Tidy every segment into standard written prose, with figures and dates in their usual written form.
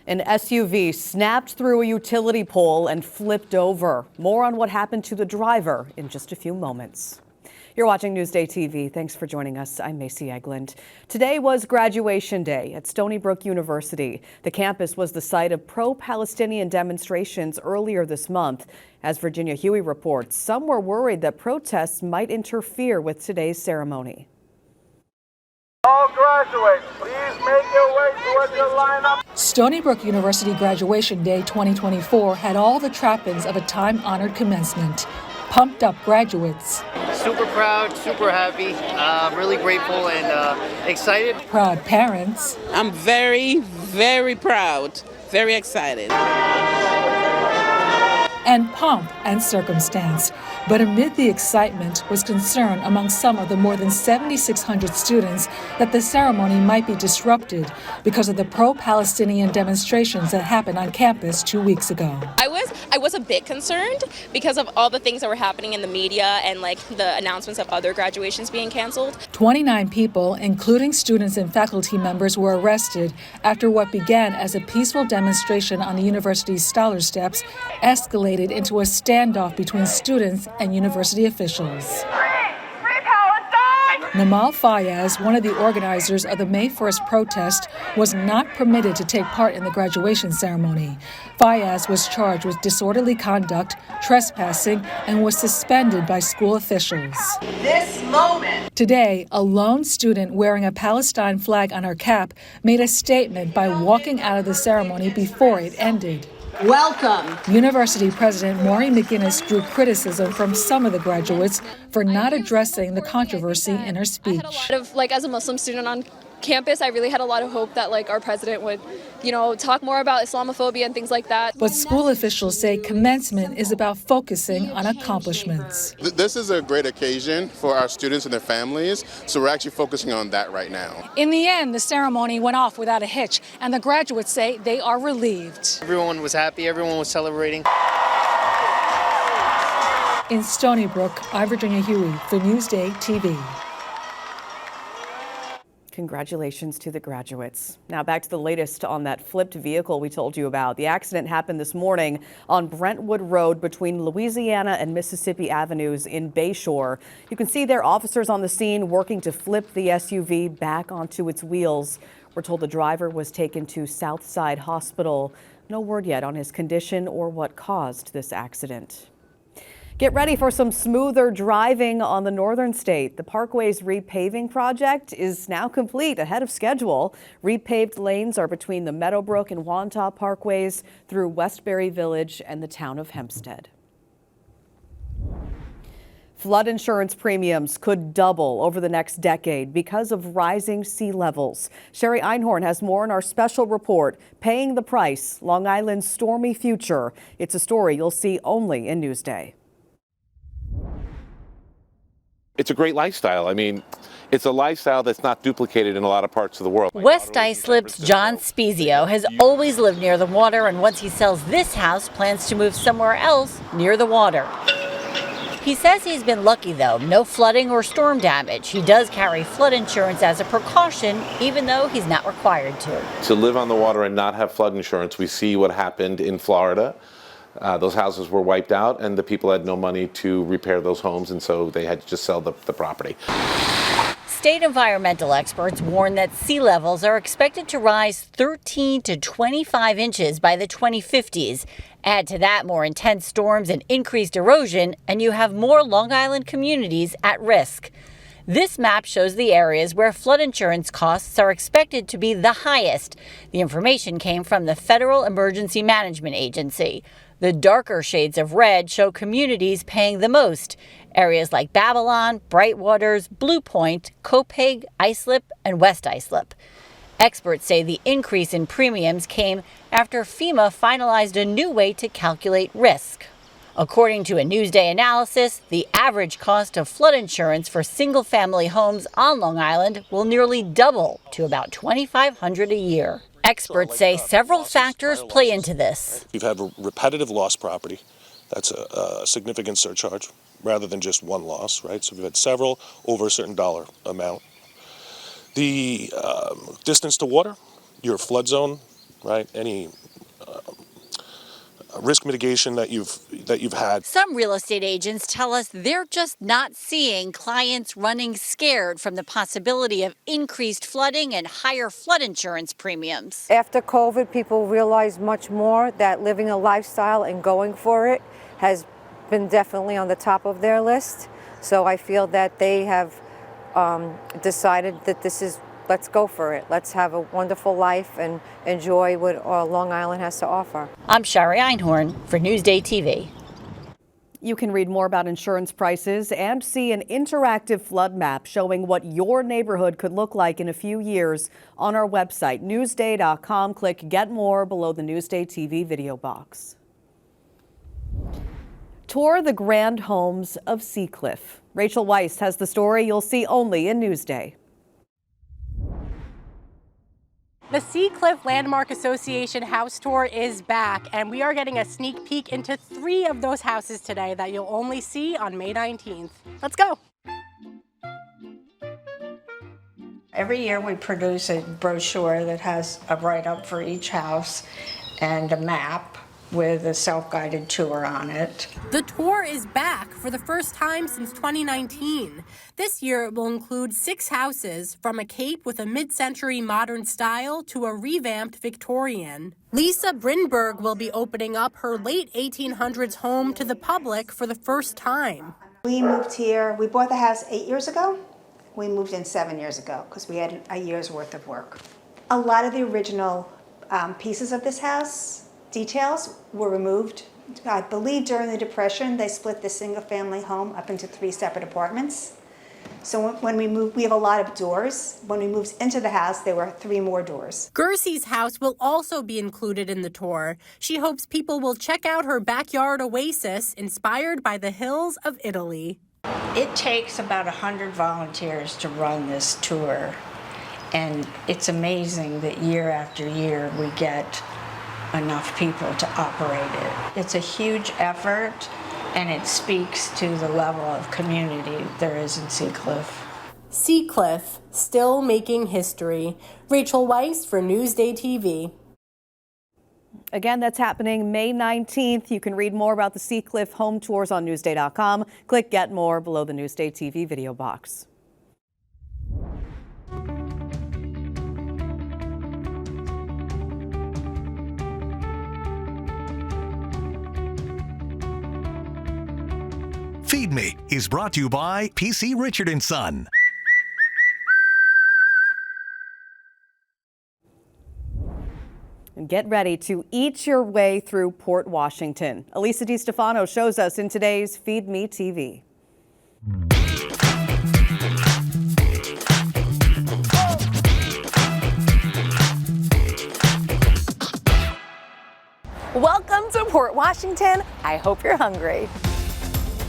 An SUV snapped through a utility pole and flipped over. More on what happened to the driver in just a few moments. You're watching Newsday TV. Thanks for joining us. I'm Macy Eglund. Today was graduation day at Stony Brook University. The campus was the site of pro-Palestinian demonstrations earlier this month. As Virginia Huey reports, some were worried that protests might interfere with today's ceremony. All graduates, please make your way towards your lineup. Stony Brook University Graduation Day 2024 had all the trappings of a time-honored commencement. Pumped up graduates. Super proud, super happy, really grateful and excited. Proud parents. I'm very, very proud, very excited. And pomp and circumstance. But amid the excitement was concern among some of the more than 7,600 students that the ceremony might be disrupted because of the pro-Palestinian demonstrations that happened on campus 2 weeks ago. I was a bit concerned because of all the things that were happening in the media and like the announcements of other graduations being canceled. 29 people, including students and faculty members, were arrested after what began as a peaceful demonstration on the university's Scholar Steps escalated into a standoff between students and university officials. Free Palestine! Namal Fayaz, one of the organizers of the May 1st protest, was not permitted to take part in the graduation ceremony. Fayaz was charged with disorderly conduct, trespassing, and was suspended by school officials. This moment. Today, a lone student wearing a Palestine flag on her cap made a statement by walking out of the ceremony before it ended. Welcome. University President Maureen McGinnis drew criticism from some of the graduates for not addressing the controversy in her speech. As a Muslim student on campus, I really had a lot of hope that our president would, talk more about Islamophobia and things like that. But school officials say commencement is about focusing on accomplishments. This is a great occasion for our students and their families, so we're actually focusing on that right now. In the end, the ceremony went off without a hitch, and the graduates say they are relieved. Everyone was happy, everyone was celebrating. In Stony Brook, I'm Virginia Huey for Newsday TV. Congratulations to the graduates. Now back to the latest on that flipped vehicle we told you about. The accident happened this morning on Brentwood Road between Louisiana and Mississippi Avenues in Bayshore. You can see their officers on the scene working to flip the SUV back onto its wheels. We're told the driver was taken to Southside Hospital. No word yet on his condition or what caused this accident. Get ready for some smoother driving on the northern state. The Parkway's repaving project is now complete ahead of schedule. Repaved lanes are between the Meadowbrook and Wantagh Parkways through Westbury Village and the town of Hempstead. Flood insurance premiums could double over the next decade because of rising sea levels. Sherry Einhorn has more in our special report, Paying the Price, Long Island's Stormy Future. It's a story you'll see only in Newsday. It's a great lifestyle. I mean, it's a lifestyle that's not duplicated in a lot of parts of the world. West Islip's John Spezio has always lived near the water, and once he sells this house, plans to move somewhere else near the water. He says he's been lucky, though. No flooding or storm damage. He does carry flood insurance as a precaution, even though he's not required to. To live on the water and not have flood insurance, we see what happened in Florida. Those houses were wiped out and the people had no money to repair those homes, and so they had to just sell the property. State environmental experts warn that sea levels are expected to rise 13 to 25 inches by the 2050s. Add to that more intense storms and increased erosion, and you have more Long Island communities at risk. This map shows the areas where flood insurance costs are expected to be the highest. The information came from the Federal Emergency Management Agency. The darker shades of red show communities paying the most. Areas like Babylon, Brightwaters, Blue Point, Copeg, Islip, and West Islip. Experts say the increase in premiums came after FEMA finalized a new way to calculate risk. According to a Newsday analysis, the average cost of flood insurance for single-family homes on Long Island will nearly double to about $2,500 a year. Experts say several factors play into this. We've had repetitive lost property. That's a significant surcharge rather than just one loss, right? So we've had several over a certain dollar amount. The distance to water, your flood zone right? Any risk mitigation that you've had. Some real estate agents tell us they're just not seeing clients running scared from the possibility of increased flooding and higher flood insurance premiums. After COVID, people realize much more that living a lifestyle and going for it has been definitely on the top of their list. So I feel that they have decided that let's go for it. Let's have a wonderful life and enjoy what Long Island has to offer. I'm Shari Einhorn for Newsday TV. You can read more about insurance prices and see an interactive flood map showing what your neighborhood could look like in a few years on our website, newsday.com. Click Get More below the Newsday TV video box. Tour the grand homes of Seacliff. Rachel Weiss has the story you'll see only in Newsday. The Seacliff Landmark Association house tour is back, and we are getting a sneak peek into 3 of those houses today that you'll only see on May 19th. Let's go. Every year we produce a brochure that has a write-up for each house and a map with a self-guided tour on it. The tour is back for the first time since 2019. This year it will include 6 houses, from a cape with a mid-century modern style to a revamped Victorian. Lisa Brinberg will be opening up her late 1800s home to the public for the first time. We moved here, we bought the house 8 years ago. We moved in 7 years ago because we had a year's worth of work. A lot of the original pieces of this house, details, were removed. I believe during the Depression, they split the single-family home up into 3 separate apartments. So when we moved, we have a lot of doors. When we moved into the house, there were 3 more doors. Gersy's house will also be included in the tour. She hopes people will check out her backyard oasis inspired by the hills of Italy. It takes about 100 volunteers to run this tour, and it's amazing that year after year we get enough people to operate it. It's a huge effort, and it speaks to the level of community there is in Seacliff. Seacliff, still making history. Rachel Weiss for Newsday TV. Again, that's happening May 19th. You can read more about the Seacliff home tours on newsday.com. Click Get More below the Newsday TV video box. Feed Me is brought to you by PC Richard & Son. And get ready to eat your way through Port Washington. Elisa DiStefano shows us in today's Feed Me TV. Welcome to Port Washington. I hope you're hungry.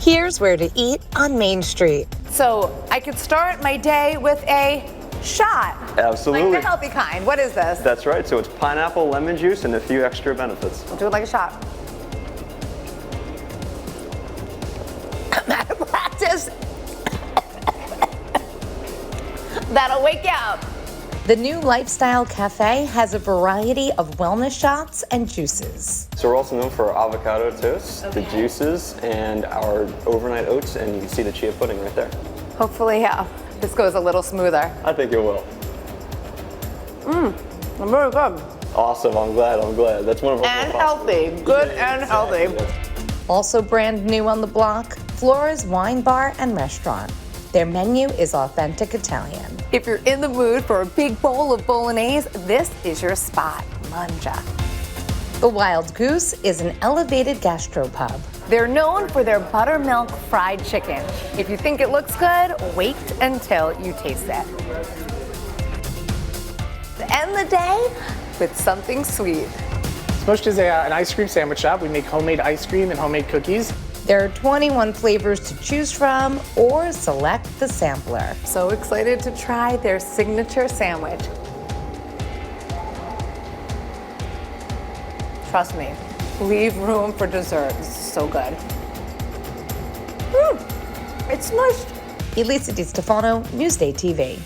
Here's where to eat on Main Street. So I could start my day with a shot. Absolutely. Like the healthy kind. What is this? That's right. So it's pineapple, lemon juice, and a few extra benefits. We'll do it like a shot. I'm out of practice. That'll wake you up. The new Lifestyle Cafe has a variety of wellness shots and juices. So we're also known for our avocado toast, the juices, and our overnight oats, and you can see the chia pudding right there. Hopefully, yeah, this goes a little smoother. I think it will. I'm really good. Awesome, I'm glad. That's one of our And healthy, good and healthy. Also brand new on the block, Flora's Wine Bar and Restaurant. Their menu is authentic Italian. If you're in the mood for a big bowl of bolognese, this is your spot, Mangia. The Wild Goose is an elevated gastropub. They're known for their buttermilk fried chicken. If you think it looks good, wait until you taste it. To end the day with something sweet. Smushed is an ice cream sandwich shop. We make homemade ice cream and homemade cookies. There are 21 flavors to choose from or select the sampler. So excited to try their signature sandwich. Trust me, leave room for dessert. This is so good. It's smushed. Elisa DiStefano, Newsday TV.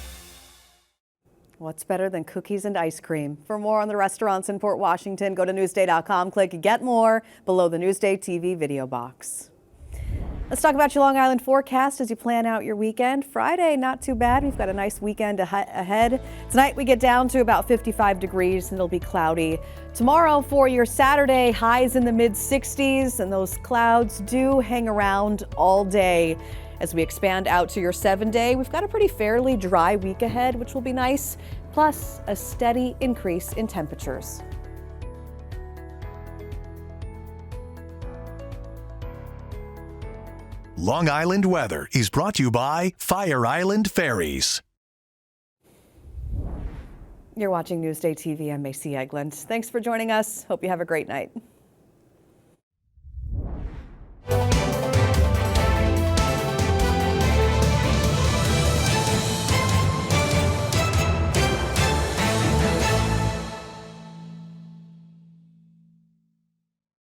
What's better than cookies and ice cream? For more on the restaurants in Port Washington, go to newsday.com, click Get More below the Newsday TV video box. Let's talk about your Long Island forecast as you plan out your weekend. Friday, not too bad. We've got a nice weekend ahead. Tonight we get down to about 55 degrees and it'll be cloudy. Tomorrow for your Saturday, highs in the mid 60s, and those clouds do hang around all day. As we expand out to your 7-day, we've got a pretty fairly dry week ahead, which will be nice, plus a steady increase in temperatures. Long Island weather is brought to you by Fire Island Ferries. You're watching Newsday TV. I'm Macy Eglund. Thanks for joining us. Hope you have a great night.